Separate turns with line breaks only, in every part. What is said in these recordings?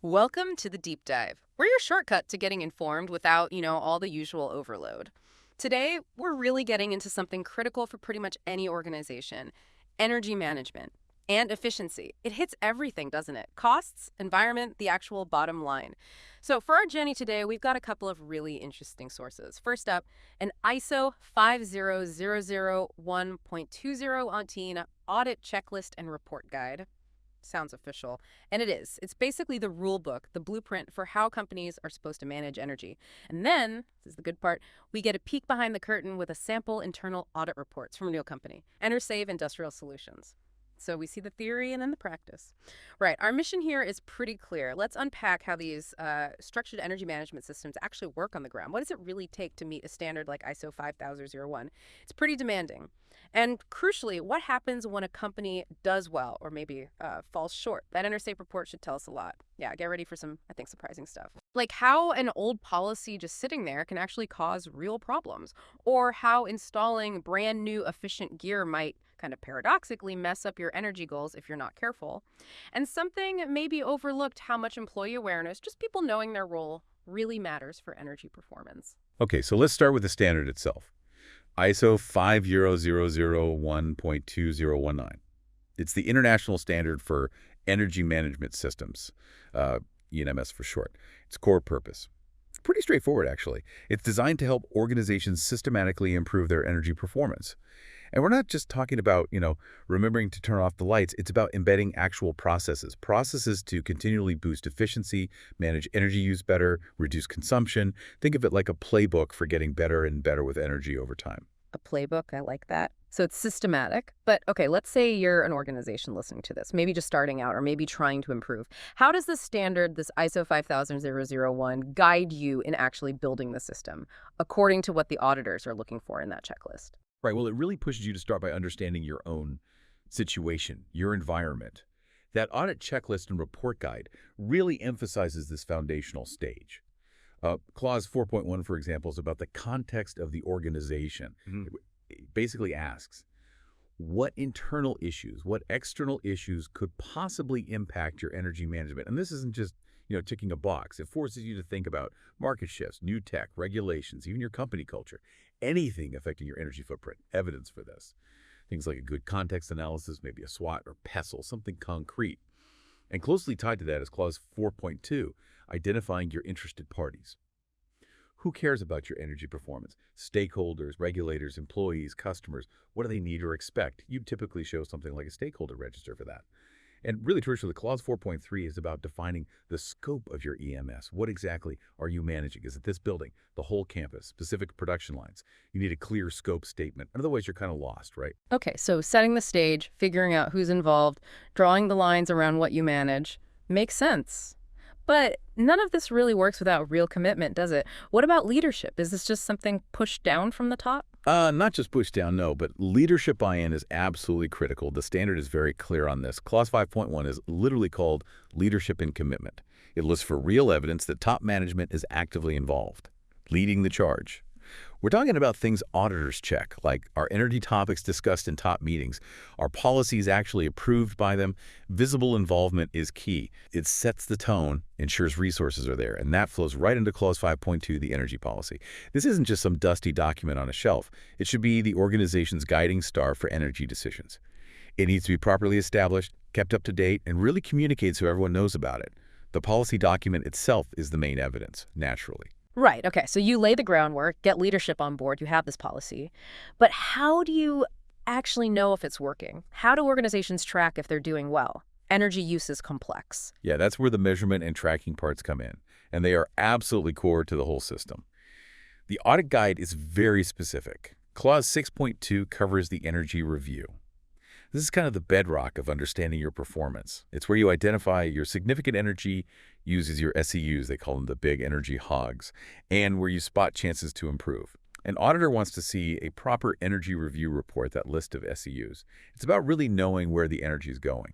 Welcome to the Deep Dive. We're your shortcut to getting informed without, all the usual overload. Today, we're really getting into something critical for pretty much any organization: energy management and efficiency. It hits everything, doesn't it? Costs, environment, the actual bottom line. So, for our journey today, we've got a couple of really interesting sources. First up, an ISO 50001.20 audit checklist and report guide. Sounds official. And it is. It's basically the rule book, the blueprint for how companies are supposed to manage energy. And then, this is the good part, we get a peek behind the curtain with a sample internal audit reports from a real company, EnerSave Industrial Solutions. So we see the theory and then the practice. Right, our mission here is pretty clear. Let's unpack how these structured energy management systems actually work on the ground. What does it really take to meet a standard like ISO 5001? It's pretty demanding. And crucially, what happens when a company does well or maybe falls short? That EnerSafe report should tell us a lot. Yeah, get ready for some, I think, surprising stuff. Like how an old policy just sitting there can actually cause real problems, or how installing brand new efficient gear might kind of paradoxically mess up your energy goals if you're not careful. And something maybe overlooked: how much employee awareness, just people knowing their role, really matters for energy performance.
Okay, so let's start with the standard itself. ISO 50001.2019. It's the international standard for energy management systems, ENMS for short. Its core purpose: pretty straightforward, actually. It's designed to help organizations systematically improve their energy performance. And we're not just talking about, remembering to turn off the lights. It's about embedding actual processes to continually boost efficiency, manage energy use better, reduce consumption. Think of it like a playbook for getting better and better with energy over time.
A playbook, I like that. So it's systematic. But okay, let's say you're an organization listening to this, maybe just starting out or maybe trying to improve. How does this standard, this ISO 50001, guide you in actually building the system according to what the auditors are looking for in that checklist?
Right. Well, it really pushes you to start by understanding your own situation, your environment. That audit checklist and report guide really emphasizes this foundational stage. Clause 4.1, for example, is about the context of the organization. It basically asks, what internal issues, what external issues could possibly impact your energy management? And this isn't just, ticking a box. It forces you to think about market shifts, new tech, regulations, even your company culture, anything affecting your energy footprint. Evidence for this. Things like a good context analysis, maybe a SWOT or PESTLE, something concrete. And closely tied to that is Clause 4.2, identifying your interested parties. Who cares about your energy performance? Stakeholders, regulators, employees, customers. What do they need or expect? You typically show something like a stakeholder register for that. And really, traditionally, Clause 4.3 is about defining the scope of your EMS. What exactly are you managing? Is it this building, the whole campus, specific production lines? You need a clear scope statement. Otherwise, you're kind of lost, right?
Okay, so setting the stage, figuring out who's involved, drawing the lines around what you manage makes sense. But none of this really works without real commitment, does it? What about leadership? Is this just something pushed down from the top?
Not just pushed down, no, but leadership buy-in is absolutely critical. The standard is very clear on this. Clause 5.1 is literally called leadership and commitment. It lists for real evidence that top management is actively involved, leading the charge. We're talking about things auditors check, like are energy topics discussed in top meetings? Are policies actually approved by them? Visible involvement is key. It sets the tone, ensures resources are there, and that flows right into Clause 5.2, the energy policy. This isn't just some dusty document on a shelf. It should be the organization's guiding star for energy decisions. It needs to be properly established, kept up to date, and really communicates so everyone knows about it. The policy document itself is the main evidence, naturally.
Right. Okay. So you lay the groundwork, get leadership on board, you have this policy. But how do you actually know if it's working? How do organizations track if they're doing well? Energy use is complex.
Yeah, that's where the measurement and tracking parts come in, and they are absolutely core to the whole system. The audit guide is very specific. Clause 6.2 covers the energy review. This is kind of the bedrock of understanding your performance. It's where you identify your significant energy uses, your SEUs, they call them the big energy hogs, and where you spot chances to improve. An auditor wants to see a proper energy review report, that list of SEUs. It's about really knowing where the energy is going.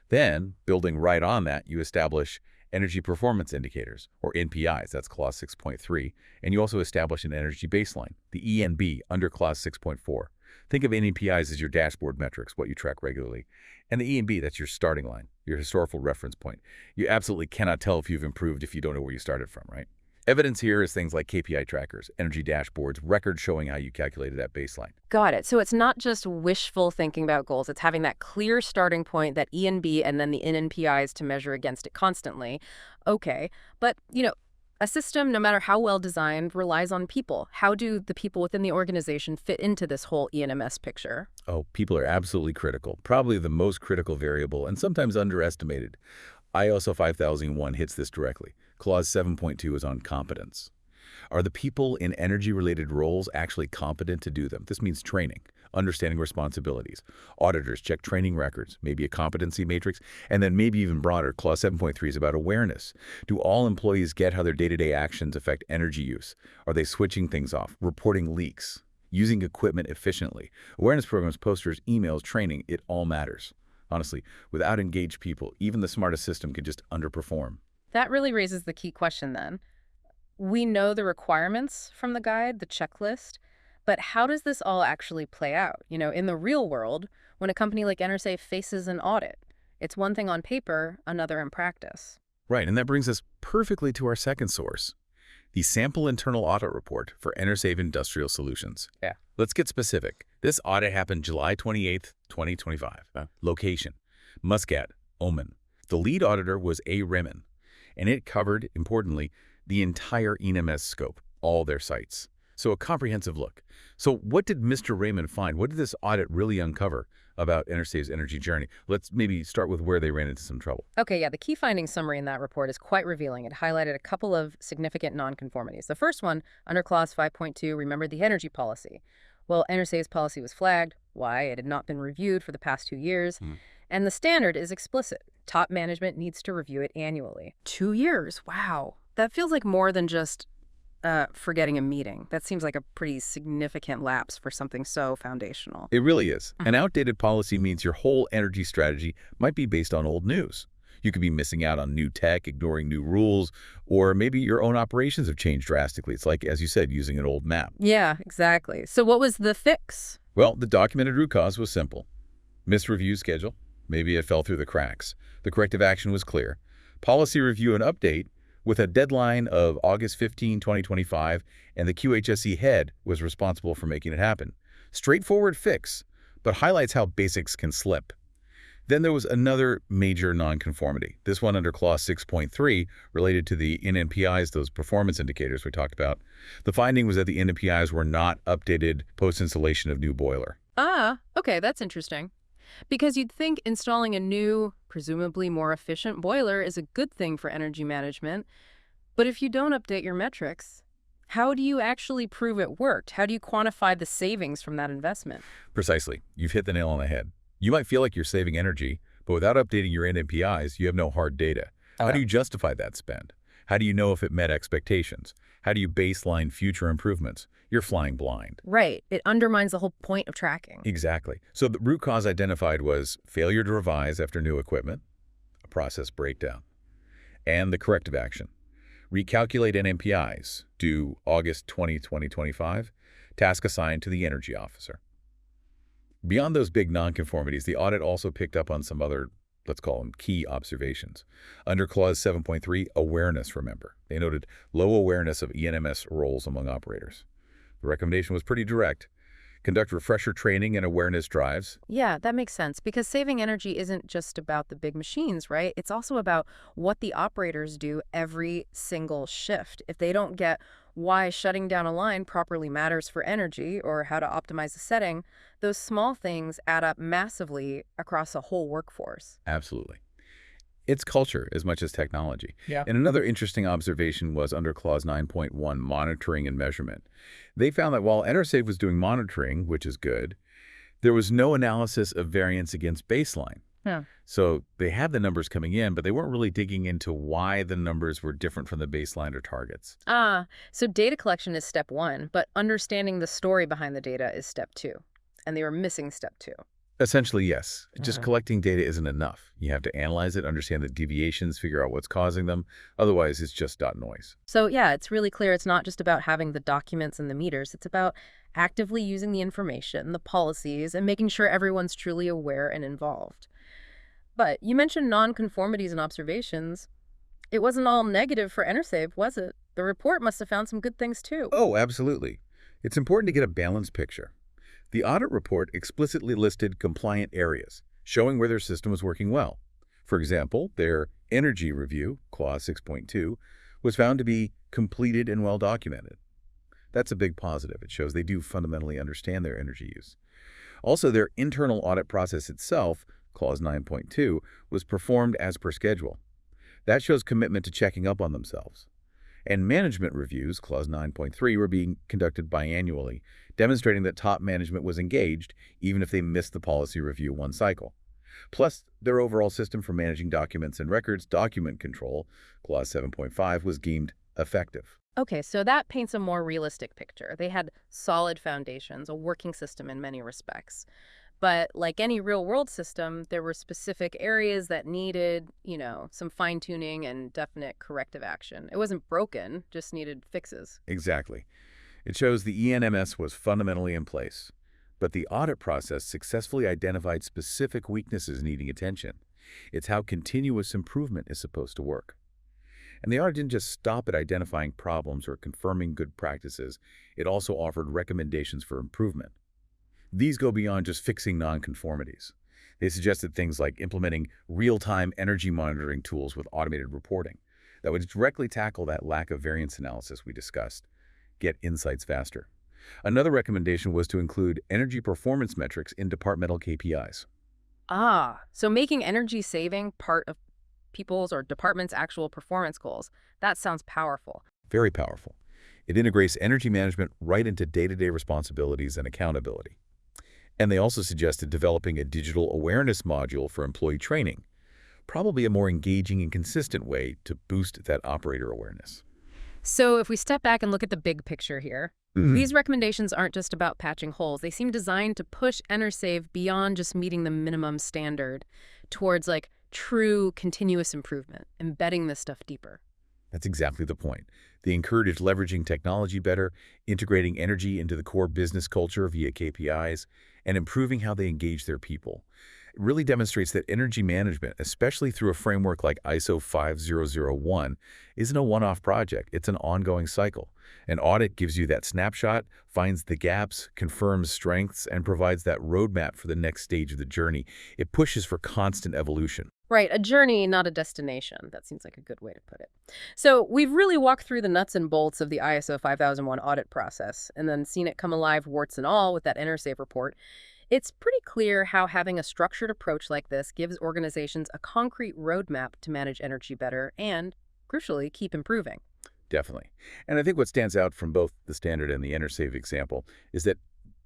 Then, building right on that, you establish energy performance indicators, or NPIs, that's Clause 6.3, and you also establish an energy baseline, the ENB, under Clause 6.4. Think of NPIs as your dashboard metrics, what you track regularly. And the E&B, that's your starting line, your historical reference point. You absolutely cannot tell if you've improved if you don't know where you started from, right? Evidence here is things like KPI trackers, energy dashboards, records showing how you calculated that baseline.
Got it. So it's not just wishful thinking about goals. It's having that clear starting point, that E and B, and then the NNPIs to measure against it constantly. Okay. But, a system, no matter how well designed, relies on people. How do the people within the organization fit into this whole E&MS picture?
Oh, people are absolutely critical, probably the most critical variable and sometimes underestimated. ISO 5001 hits this directly. Clause 7.2 is on competence. Are the people in energy-related roles actually competent to do them? This means training, understanding responsibilities. Auditors check training records, maybe a competency matrix, and then maybe even broader, Clause 7.3 is about awareness. Do all employees get how their day-to-day actions affect energy use? Are they switching things off, reporting leaks, using equipment efficiently? Awareness programs, posters, emails, training, it all matters. Honestly, without engaged people, even the smartest system could just underperform.
That really raises the key question then. We know the requirements from the guide, the checklist, but how does this all actually play out? In the real world, when a company like EnerSafe faces an audit, it's one thing on paper, another in practice.
Right, and that brings us perfectly to our second source, the Sample Internal Audit Report for EnerSafe Industrial Solutions.
Yeah.
Let's get specific. This audit happened July 28th, 2025. Location, Muscat, Oman. The lead auditor was A. Remen, and it covered, importantly, the entire ENMS scope, all their sites. So a comprehensive look. So what did Mr. Raymond find? What did this audit really uncover about EnerSafe's energy journey? Let's maybe start with where they ran into some trouble.
Okay, yeah, the key findings summary in that report is quite revealing. It highlighted a couple of significant nonconformities. The first one, under Clause 5.2, remembered the energy policy. Well, EnerSafe's policy was flagged. Why? It had not been reviewed for the past 2 years. And the standard is explicit. Top management needs to review it annually. 2 years, wow. That feels like more than just forgetting a meeting. That seems like a pretty significant lapse for something so foundational.
It really is. An outdated policy means your whole energy strategy might be based on old news. You could be missing out on new tech, ignoring new rules, or maybe your own operations have changed drastically. It's like, as you said, using an old map.
Yeah, exactly. So what was the fix?
Well, the documented root cause was simple. Missed review schedule. Maybe it fell through the cracks. The corrective action was clear. Policy review and update with a deadline of August 15, 2025, and the QHSE head was responsible for making it happen. Straightforward fix, but highlights how basics can slip. Then there was another major nonconformity. This one under Clause 6.3 related to the NNPIs, those performance indicators we talked about. The finding was that the NNPIs were not updated post-installation of new boiler.
Ah, okay, that's interesting. Because you'd think installing a new, presumably more efficient boiler is a good thing for energy management. But if you don't update your metrics, how do you actually prove it worked? How do you quantify the savings from that investment?
Precisely. You've hit the nail on the head. You might feel like you're saving energy, but without updating your NNPIs, you have no hard data. How do you justify that spend? How do you know if it met expectations? How do you baseline future improvements? You're flying blind.
Right. It undermines the whole point of tracking.
Exactly. So the root cause identified was failure to revise after new equipment, a process breakdown, and the corrective action. Recalculate NNPIs due August 20, 2025, task assigned to the energy officer. Beyond those big nonconformities, the audit also picked up on some other, let's call them key observations. Under Clause 7.3, awareness, remember. They noted low awareness of ENMS roles among operators. The recommendation was pretty direct. Conduct refresher training and awareness drives.
Yeah, that makes sense, because saving energy isn't just about the big machines, right? It's also about what the operators do every single shift. If they don't get why shutting down a line properly matters for energy or how to optimize the setting, those small things add up massively across a whole workforce.
Absolutely. It's culture as much as technology.
Yeah.
And another interesting observation was under Clause 9.1, monitoring and measurement. They found that while EnerSafe was doing monitoring, which is good, there was no analysis of variance against baseline.
Yeah.
So they had the numbers coming in, but they weren't really digging into why the numbers were different from the baseline or targets.
So data collection is step 1, but understanding the story behind the data is step 2. And they were missing step 2.
Essentially, yes. Just collecting data isn't enough. You have to analyze it, understand the deviations, figure out what's causing them. Otherwise, it's just dot noise.
So yeah, it's really clear it's not just about having the documents and the meters. It's about actively using the information, the policies, and making sure everyone's truly aware and involved. But you mentioned nonconformities and observations. It wasn't all negative for EnerSave, was it? The report must have found some good things too.
Oh, absolutely. It's important to get a balanced picture. The audit report explicitly listed compliant areas, showing where their system was working well. For example, their energy review, Clause 6.2, was found to be completed and well documented. That's a big positive. It shows they do fundamentally understand their energy use. Also, their internal audit process itself, Clause 9.2, was performed as per schedule. That shows commitment to checking up on themselves. And management reviews, Clause 9.3, were being conducted biannually, demonstrating that top management was engaged even if they missed the policy review one cycle. Plus, their overall system for managing documents and records, document control, Clause 7.5, was deemed effective.
Okay, so that paints a more realistic picture. They had solid foundations, a working system in many respects. But like any real-world system, there were specific areas that needed, some fine-tuning and definite corrective action. It wasn't broken, just needed fixes.
Exactly. It shows the ENMS was fundamentally in place, but the audit process successfully identified specific weaknesses needing attention. It's how continuous improvement is supposed to work. And the audit didn't just stop at identifying problems or confirming good practices. It also offered recommendations for improvement. These go beyond just fixing nonconformities. They suggested things like implementing real-time energy monitoring tools with automated reporting that would directly tackle that lack of variance analysis we discussed, get insights faster. Another recommendation was to include energy performance metrics in departmental KPIs.
Ah, so making energy saving part of people's or departments' actual performance goals. That sounds powerful.
Very powerful. It integrates energy management right into day-to-day responsibilities and accountability. And they also suggested developing a digital awareness module for employee training, probably a more engaging and consistent way to boost that operator awareness.
So if we step back and look at the big picture here, these recommendations aren't just about patching holes. They seem designed to push EnerSave beyond just meeting the minimum standard towards true continuous improvement, embedding this stuff deeper.
That's exactly the point. They encourage leveraging technology better, integrating energy into the core business culture via KPIs, and improving how they engage their people. It really demonstrates that energy management, especially through a framework like ISO 5001, isn't a one-off project. It's an ongoing cycle. An audit gives you that snapshot, finds the gaps, confirms strengths, and provides that roadmap for the next stage of the journey. It pushes for constant evolution.
Right, a journey, not a destination. That seems like a good way to put it. So we've really walked through the nuts and bolts of the ISO 5001 audit process and then seen it come alive, warts and all, with that EnerSave report. It's pretty clear how having a structured approach like this gives organizations a concrete roadmap to manage energy better and, crucially, keep improving.
Definitely. And I think what stands out from both the standard and the EnerSave example is that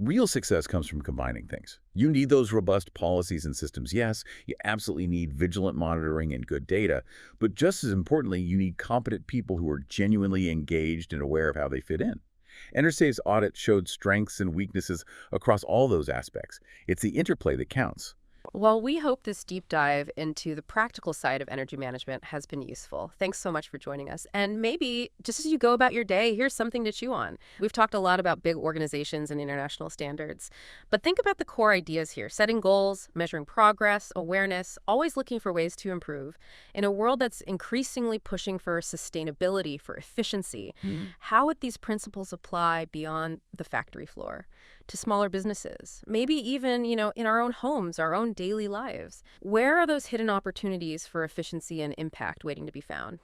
real success comes from combining things. You need those robust policies and systems, yes. You absolutely need vigilant monitoring and good data. But just as importantly, you need competent people who are genuinely engaged and aware of how they fit in. EnerSave's audit showed strengths and weaknesses across all those aspects. It's the interplay that counts.
Well, we hope this deep dive into the practical side of energy management has been useful. Thanks so much for joining us. And maybe just as you go about your day, here's something to chew on. We've talked a lot about big organizations and international standards, but think about the core ideas here: setting goals, measuring progress, awareness, always looking for ways to improve. In a world that's increasingly pushing for sustainability, for efficiency, how would these principles apply beyond the factory floor to smaller businesses? Maybe even, in our own homes, our own daily lives. Where are those hidden opportunities for efficiency and impact waiting to be found?